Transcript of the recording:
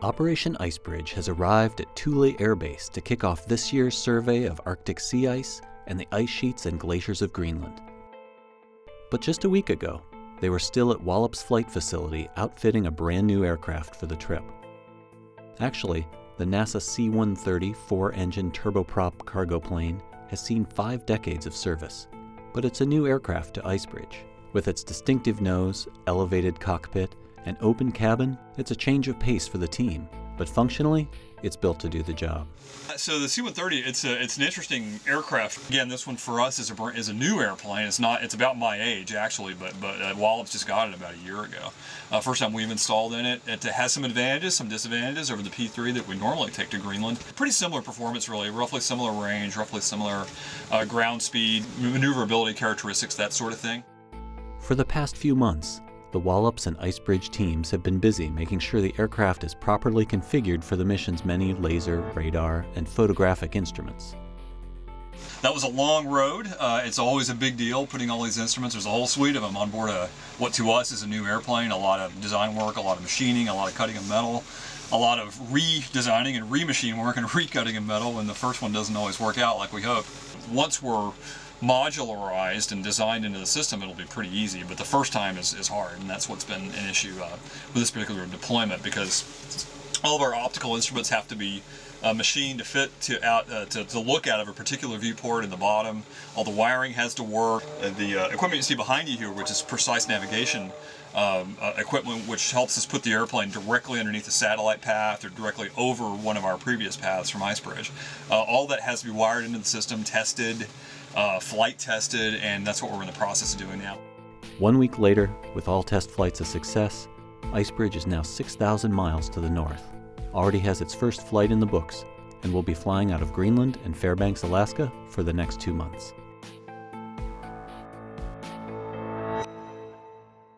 Operation IceBridge has arrived at Thule Air Base to kick off this year's survey of Arctic sea ice and the ice sheets and glaciers of Greenland. But just a week ago, they were still at Wallops Flight Facility outfitting a brand new aircraft for the trip. Actually, the NASA C-130 4-engine turboprop cargo plane has seen 5 decades of service, but it's a new aircraft to IceBridge. With its distinctive nose, elevated cockpit, and open cabin, it's a change of pace for the team, but functionally, it's built to do the job. So the C-130, it's an interesting aircraft. Again, this one for us is a new airplane. It's about my age actually, but Wallops just got it about a year ago. First time we've installed in it. It has some advantages, some disadvantages over the P3 that we normally take to Greenland. Pretty similar performance really, roughly similar range, roughly similar ground speed, maneuverability characteristics, that sort of thing. For the past few months, the Wallops and IceBridge teams have been busy making sure the aircraft is properly configured for the mission's many laser, radar, and photographic instruments. That was a long road. It's always a big deal putting all these instruments. There's a whole suite of them on board what to us is a new airplane. A lot of design work, a lot of machining, a lot of cutting of metal, a lot of redesigning and remachine work and recutting of metal when the first one doesn't always work out like we hope. Once we're modularized and designed into the system, it'll be pretty easy, but the first time is hard, and that's what's been an issue with this particular deployment, because all of our optical instruments have to be machined to fit to look out of a particular viewport in the bottom. All the wiring has to work. The equipment you see behind you here, which is precise navigation equipment, which helps us put the airplane directly underneath a satellite path or directly over one of our previous paths from IceBridge. All that has to be wired into the system, tested, flight tested, and that's what we're in the process of doing now. 1 week later, with all test flights a success, IceBridge is now 6,000 miles to the north, already has its first flight in the books, and will be flying out of Greenland and Fairbanks, Alaska for the next 2 months.